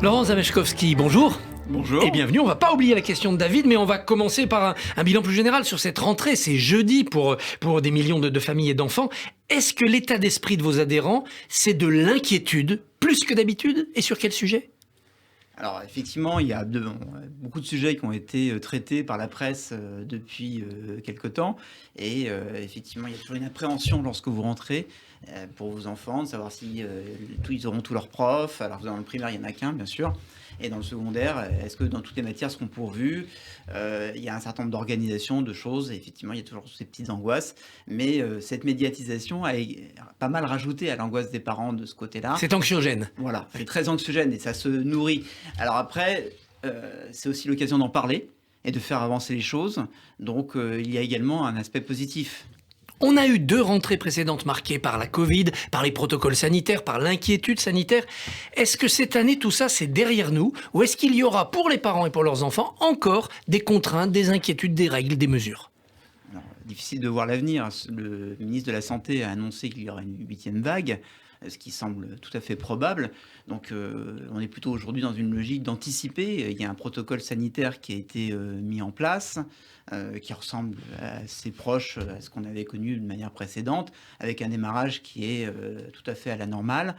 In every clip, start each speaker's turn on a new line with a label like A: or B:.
A: Laurent Zameczkowski, bonjour.
B: Bonjour.
A: Et bienvenue. On va pas oublier la question de David, mais on va commencer par un bilan plus général sur cette rentrée. C'est jeudi pour des millions de familles et d'enfants. Est-ce que l'état d'esprit de vos adhérents, c'est de l'inquiétude, plus que d'habitude? Et sur quel sujet?
B: Alors effectivement, il y a beaucoup de sujets qui ont été traités par la presse depuis quelque temps. Et effectivement, il y a toujours une appréhension lorsque vous rentrez pour vos enfants, de savoir si ils auront tous leurs profs. Alors dans le primaire, il n'y en a qu'un, bien sûr. Et dans le secondaire, est-ce que dans toutes les matières seront pourvues? Il y a un certain nombre d'organisations, de choses. Et effectivement, il y a toujours ces petites angoisses. Mais cette médiatisation a pas mal rajouté à l'angoisse des parents de ce côté-là.
A: C'est anxiogène.
B: Voilà, c'est très anxiogène et ça se nourrit. Alors après, c'est aussi l'occasion d'en parler et de faire avancer les choses. Donc il y a également un aspect positif.
A: On a eu 2 rentrées précédentes marquées par la Covid, par les protocoles sanitaires, par l'inquiétude sanitaire. Est-ce que cette année, tout ça, c'est derrière nous? Ou est-ce qu'il y aura, pour les parents et pour leurs enfants, encore des contraintes, des inquiétudes, des règles, des mesures?
B: Alors, difficile de voir l'avenir. Le ministre de la Santé a annoncé qu'il y aurait une 8e vague, ce qui semble tout à fait probable. Donc on est plutôt aujourd'hui dans une logique d'anticiper. Il y a un protocole sanitaire qui a été mis en place, qui ressemble assez proche à ce qu'on avait connu de manière précédente, avec un démarrage qui est tout à fait à la normale.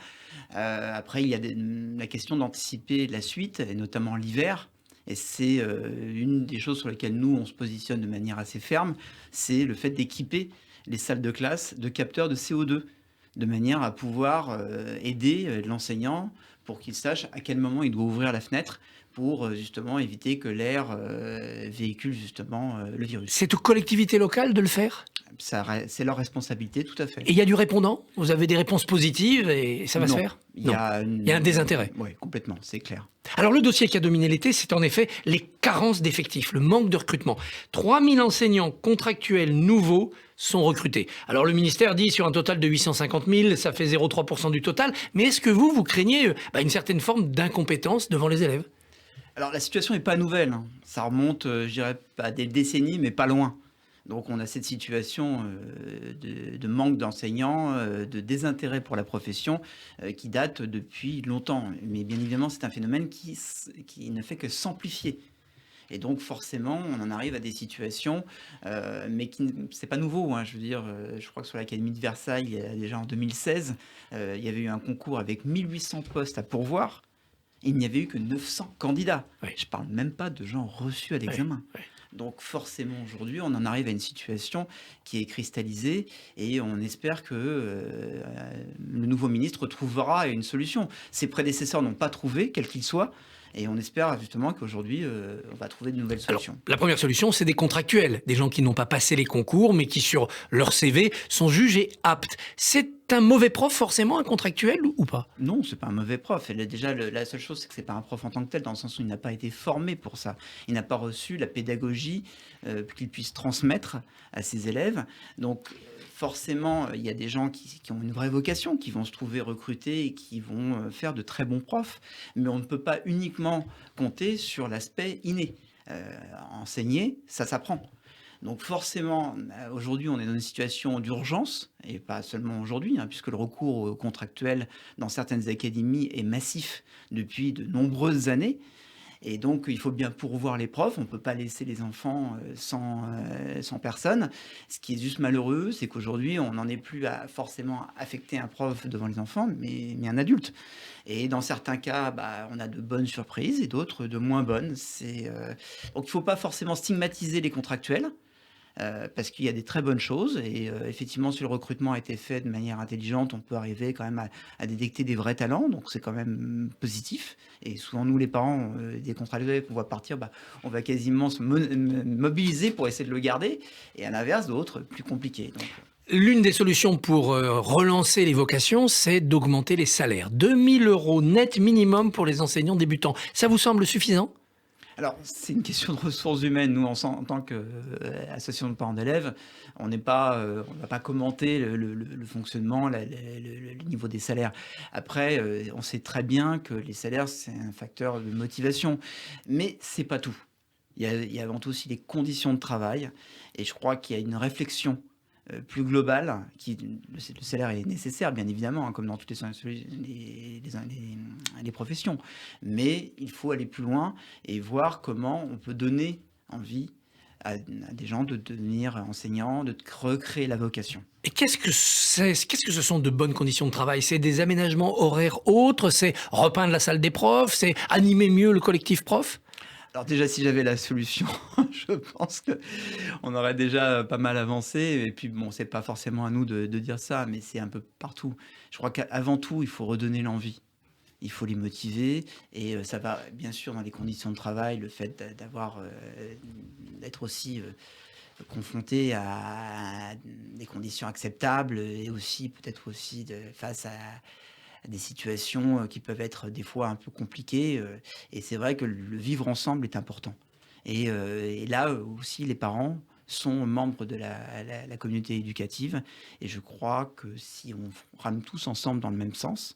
B: Après, il y a la question d'anticiper la suite, et notamment l'hiver. Et c'est une des choses sur lesquelles nous, on se positionne de manière assez ferme, c'est le fait d'équiper les salles de classe de capteurs de CO2, de manière à pouvoir aider l'enseignant pour qu'il sache à quel moment il doit ouvrir la fenêtre pour justement éviter que l'air véhicule justement le virus.
A: C'est aux collectivités locales de le faire?
B: C'est leur responsabilité, tout à fait.
A: Et il y a du répondant? Vous avez des réponses positives et ça va se faire?
B: Il y a
A: un désintérêt.
B: Oui, complètement, c'est clair.
A: Alors le dossier qui a dominé l'été, c'est en effet les carences d'effectifs, le manque de recrutement. 3000 enseignants contractuels nouveaux sont recrutés. Alors le ministère dit sur un total de 850 000, ça fait 0,3% du total. Mais est-ce que vous craignez une certaine forme d'incompétence devant les élèves?
B: Alors la situation n'est pas nouvelle, hein. Ça remonte, je dirais, pas des décennies, mais pas loin. Donc on a cette situation de manque d'enseignants, de désintérêt pour la profession qui date depuis longtemps. Mais bien évidemment, c'est un phénomène qui ne fait que s'amplifier. Et donc forcément, on en arrive à des situations, mais c'est pas nouveau, hein. Je veux dire, je crois que sur l'Académie de Versailles, déjà en 2016, il y avait eu un concours avec 1800 postes à pourvoir. Il n'y avait eu que 900 candidats.
A: Oui.
B: Je parle même pas de gens reçus à l'examen.
A: Oui.
B: Donc forcément, aujourd'hui, on en arrive à une situation qui est cristallisée et on espère que le nouveau ministre trouvera une solution. Ses prédécesseurs n'ont pas trouvé, quel qu'il soit, et on espère justement qu'aujourd'hui, on va trouver de nouvelles solutions.
A: Alors, la première solution, c'est des contractuels, des gens qui n'ont pas passé les concours, mais qui, sur leur CV, sont jugés aptes. C'est un mauvais prof, forcément, un contractuel, ou pas?
B: Non, c'est pas un mauvais prof. Déjà, la seule chose, c'est que c'est pas un prof en tant que tel, dans le sens où il n'a pas été formé pour ça. Il n'a pas reçu la pédagogie qu'il puisse transmettre à ses élèves. Donc, forcément, il y a des gens qui ont une vraie vocation, qui vont se trouver recrutés et qui vont faire de très bons profs. Mais on ne peut pas uniquement compter sur l'aspect inné. Enseigner, ça s'apprend. Donc forcément, aujourd'hui, on est dans une situation d'urgence, et pas seulement aujourd'hui, hein, puisque le recours contractuel dans certaines académies est massif depuis de nombreuses années. Et donc, il faut bien pourvoir les profs. On ne peut pas laisser les enfants sans personne. Ce qui est juste malheureux, c'est qu'aujourd'hui, on n'en est plus à forcément affecter un prof devant les enfants, mais un adulte. Et dans certains cas, on a de bonnes surprises et d'autres de moins bonnes. Donc, il ne faut pas forcément stigmatiser les contractuels. Parce qu'il y a des très bonnes choses et effectivement, si le recrutement a été fait de manière intelligente, on peut arriver quand même à détecter des vrais talents, donc c'est quand même positif. Et souvent, nous, les parents des contractuels qu'on voit partir, on va quasiment se mobiliser pour essayer de le garder, et à l'inverse, d'autres, plus compliqués. Donc,
A: l'une des solutions pour relancer les vocations, c'est d'augmenter les salaires. 2 000 € net minimum pour les enseignants débutants. Ça vous semble suffisant ?
B: Alors, c'est une question de ressources humaines. Nous, en tant qu'association de parents d'élèves, on ne va pas commenter le fonctionnement, le niveau des salaires. Après, on sait très bien que les salaires, c'est un facteur de motivation. Mais ce n'est pas tout. Il y a avant tout aussi les conditions de travail. Et je crois qu'il y a une réflexion plus globale. Le salaire est nécessaire, bien évidemment, hein, comme dans toutes les professions. Mais il faut aller plus loin et voir comment on peut donner envie à des gens de devenir enseignants, de recréer la vocation.
A: Et qu'est-ce que ce sont de bonnes conditions de travail? C'est des aménagements horaires autres? C'est repeindre la salle des profs? C'est animer mieux le collectif prof?
B: Alors déjà, si j'avais la solution, je pense qu'on aurait déjà pas mal avancé. Et puis bon, c'est pas forcément à nous de dire ça, mais c'est un peu partout. Je crois qu'avant tout, il faut redonner l'envie. Il faut les motiver et ça va bien sûr dans les conditions de travail, le fait d'être aussi confronté à des conditions acceptables et aussi peut-être aussi face à des situations qui peuvent être des fois un peu compliquées. Et c'est vrai que le vivre ensemble est important. Et là aussi, les parents sont membres de la communauté éducative. Et je crois que si on rame tous ensemble dans le même sens,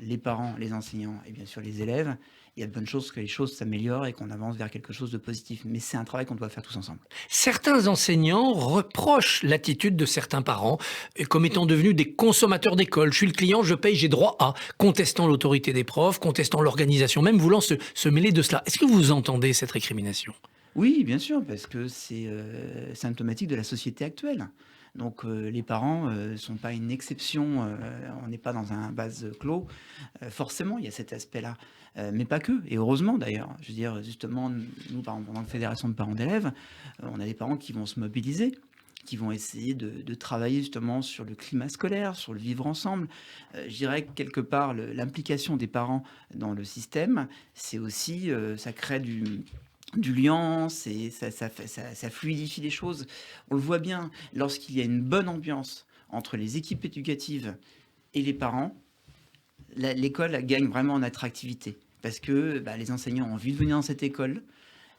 B: les parents, les enseignants et bien sûr les élèves, il y a de bonnes choses que les choses s'améliorent et qu'on avance vers quelque chose de positif. Mais c'est un travail qu'on doit faire tous ensemble.
A: Certains enseignants reprochent l'attitude de certains parents comme étant devenus des consommateurs d'école. Je suis le client, je paye, j'ai droit à, contestant l'autorité des profs, contestant l'organisation même, voulant se mêler de cela. Est-ce que vous entendez cette récrimination?
B: Oui, bien sûr, parce que c'est symptomatique de la société actuelle. Donc les parents ne sont pas une exception, on n'est pas dans un vase clos. Forcément, il y a cet aspect-là, mais pas que, et heureusement d'ailleurs. Je veux dire, justement, nous, par exemple, dans la fédération de parents d'élèves, on a des parents qui vont se mobiliser, qui vont essayer de travailler justement sur le climat scolaire, sur le vivre ensemble. Je dirais que quelque part, l'implication des parents dans le système, c'est aussi, ça crée du lien, ça fluidifie les choses. On le voit bien, lorsqu'il y a une bonne ambiance entre les équipes éducatives et les parents, l'école gagne vraiment en attractivité. Parce que les enseignants ont envie de venir dans cette école,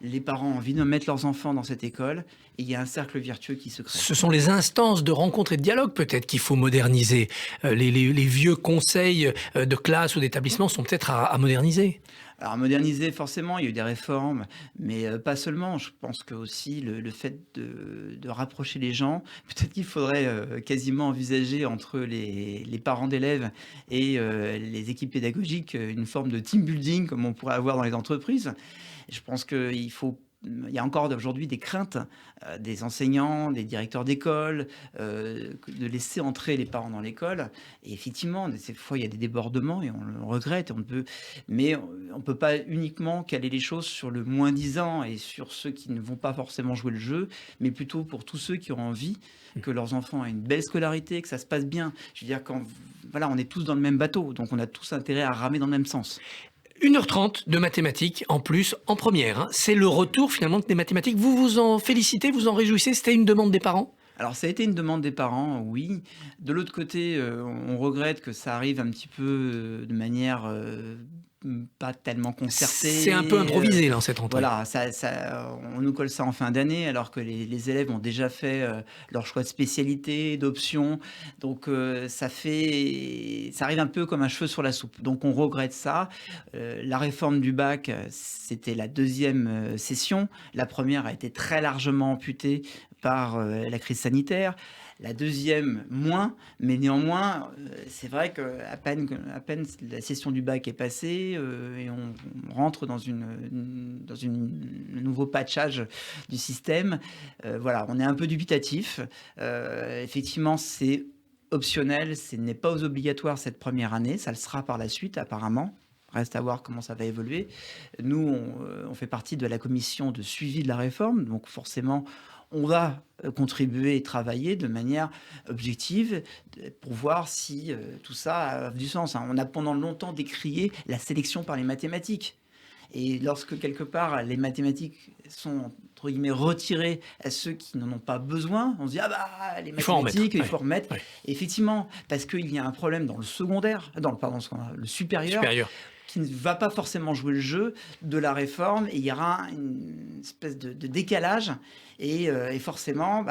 B: les parents ont envie de mettre leurs enfants dans cette école, et il y a un cercle vertueux qui se crée.
A: Ce sont les instances de rencontre et de dialogue peut-être qu'il faut moderniser. Les vieux conseils de classe ou d'établissement sont peut-être à moderniser.
B: Alors moderniser, forcément, il y a eu des réformes, mais pas seulement. Je pense que aussi le fait de rapprocher les gens, peut-être qu'il faudrait quasiment envisager entre les parents d'élèves et les équipes pédagogiques une forme de team building comme on pourrait avoir dans les entreprises. Je pense qu'il y a encore aujourd'hui des craintes des enseignants, des directeurs d'école, de laisser entrer les parents dans l'école. Et effectivement, des fois, il y a des débordements et on le regrette. Mais on ne peut pas uniquement caler les choses sur le moins-disant et sur ceux qui ne vont pas forcément jouer le jeu, mais plutôt pour tous ceux qui ont envie que leurs enfants aient une belle scolarité, que ça se passe bien. Je veux dire, on est tous dans le même bateau, donc on a tous intérêt à ramer dans le même sens.
A: 1h30 de mathématiques en plus, en première. C'est le retour finalement des mathématiques. Vous vous en félicitez, vous en réjouissez? C'était une demande des parents?
B: Alors ça a été une demande des parents, oui. De l'autre côté, on regrette que ça arrive un petit peu de manière pas tellement concertée.
A: C'est un peu improvisé là, cette rentrée.
B: Voilà, on nous colle ça en fin d'année alors que les élèves ont déjà fait leur choix de spécialité, d'options. Donc ça arrive un peu comme un cheveu sur la soupe. Donc on regrette ça. La réforme du bac, c'était la deuxième session. La première a été très largement amputée par la crise sanitaire. La deuxième, moins, mais néanmoins, c'est vrai qu'à peine la session du bac est passée et on rentre dans un nouveau patchage du système. Voilà, on est un peu dubitatif. Effectivement, c'est optionnel, ce n'est pas obligatoire cette première année, ça le sera par la suite apparemment. Reste à voir comment ça va évoluer. Nous, on fait partie de la commission de suivi de la réforme, donc forcément, on va contribuer et travailler de manière objective pour voir si tout ça a du sens. On a pendant longtemps décrié la sélection par les mathématiques. Et lorsque quelque part les mathématiques sont entre guillemets retirées à ceux qui n'en ont pas besoin, on se dit les mathématiques, il faut remettre. Ouais. Effectivement, parce qu'il y a un problème dans le secondaire, le supérieur. Qui ne va pas forcément jouer le jeu de la réforme et il y aura une espèce de décalage et forcément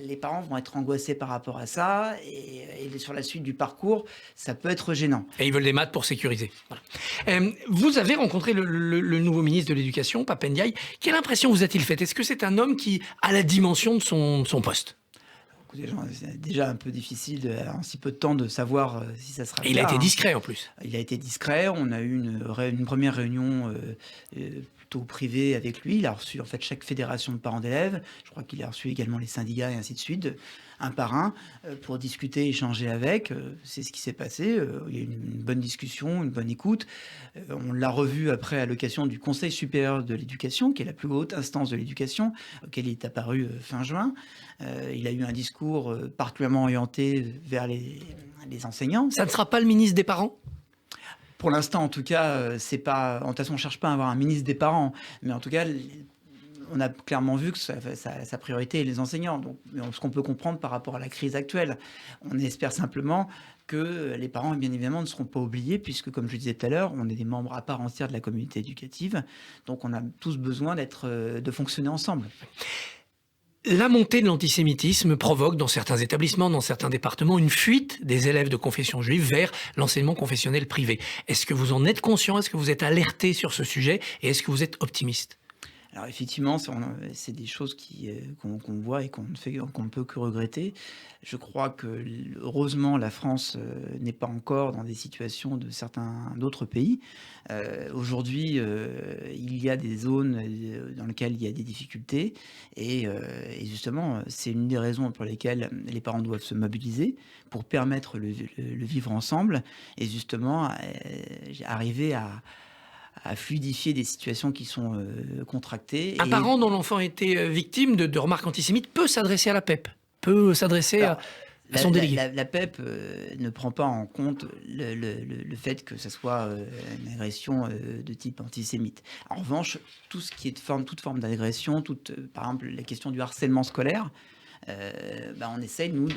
B: les parents vont être angoissés par rapport à ça et sur la suite du parcours ça peut être gênant.
A: Et ils veulent des maths pour sécuriser. Voilà. Vous avez rencontré le nouveau ministre de l'Éducation, Pape Ndiaye. Quelle impression vous a-t-il fait? Est-ce que c'est un homme qui a la dimension de son poste?
B: C'est déjà un peu difficile en si peu de temps de savoir si ça sera le
A: Et il a
B: cas,
A: été
B: hein.
A: discret en plus.
B: Il a été discret. On a eu une première réunion plutôt privée avec lui. Il a reçu en fait chaque fédération de parents d'élèves. Je crois qu'il a reçu également les syndicats et ainsi de suite, un par un, pour discuter, échanger avec. C'est ce qui s'est passé. Il y a eu une bonne discussion, une bonne écoute. On l'a revu après à l'occasion du Conseil supérieur de l'éducation, qui est la plus haute instance de l'éducation, auquel il est apparu fin juin. Il a eu un discours particulièrement orienté vers les enseignants.
A: Ça ne sera pas le ministre des parents?
B: Pour l'instant, en tout cas, c'est pas. De toute façon, on ne cherche pas à avoir un ministre des parents, mais en tout cas, on a clairement vu que sa priorité est les enseignants. Donc, ce qu'on peut comprendre par rapport à la crise actuelle, on espère simplement que les parents, bien évidemment, ne seront pas oubliés, puisque, comme je disais tout à l'heure, on est des membres à part entière de la communauté éducative. Donc, on a tous besoin de fonctionner ensemble.
A: La montée de l'antisémitisme provoque dans certains établissements, dans certains départements, une fuite des élèves de confession juive vers l'enseignement confessionnel privé. Est-ce que vous en êtes conscient? Est-ce que vous êtes alerté sur ce sujet? Et est-ce que vous êtes optimiste?
B: Alors effectivement, c'est des choses qu'on voit et qu'on ne peut que regretter. Je crois que heureusement la France n'est pas encore dans des situations de certains d'autres pays. Aujourd'hui, il y a des zones dans lesquelles il y a des difficultés et justement, c'est une des raisons pour lesquelles les parents doivent se mobiliser pour permettre le vivre ensemble et justement arriver à fluidifier des situations qui sont contractées.
A: Un parent dont l'enfant a été victime de remarques antisémites peut s'adresser à la PEP, peut s'adresser à son délégué.
B: La PEP ne prend pas en compte le fait que ce soit une agression de type antisémite. En revanche, tout ce qui est toute forme d'agression, par exemple la question du harcèlement scolaire, on essaye, nous,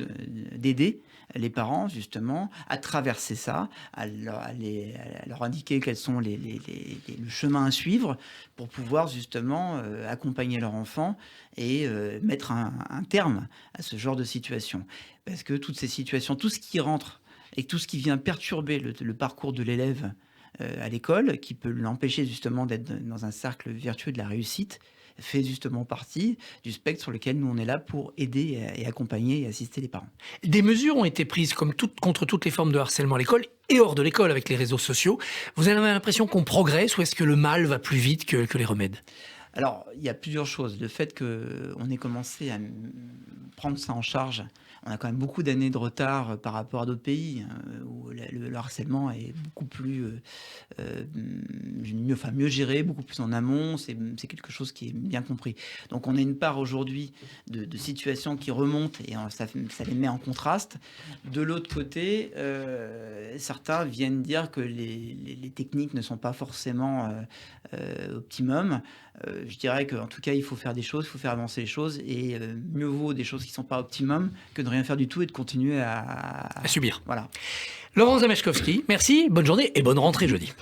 B: d'aider les parents, justement, à traverser ça, à leur indiquer quels sont le chemin à suivre pour pouvoir, justement, accompagner leur enfant et mettre un terme à ce genre de situation. Parce que toutes ces situations, tout ce qui rentre et tout ce qui vient perturber le parcours de l'élève à l'école, qui peut l'empêcher, justement, d'être dans un cercle vertueux de la réussite, fait justement partie du spectre sur lequel nous on est là pour aider et accompagner et assister les parents.
A: Des mesures ont été prises contre toutes les formes de harcèlement à l'école et hors de l'école avec les réseaux sociaux. Vous avez l'impression qu'on progresse ou est-ce que le mal va plus vite que les remèdes?
B: Alors, il y a plusieurs choses. Le fait qu'on ait commencé à prendre ça en charge, on a quand même beaucoup d'années de retard par rapport à d'autres pays où le harcèlement est beaucoup plus mieux géré, beaucoup plus en amont. C'est quelque chose qui est bien compris. Donc, on a une part aujourd'hui de situations qui remontent et ça les met en contraste. De l'autre côté, certains viennent dire que les techniques ne sont pas forcément optimum. Je dirais qu'en tout cas, il faut faire des choses, il faut faire avancer les choses et mieux vaut des choses qui ne sont pas optimum que de rien faire du tout et de continuer à
A: subir.
B: Voilà.
A: Laurent Zameczkowski, merci, bonne journée et bonne rentrée jeudi.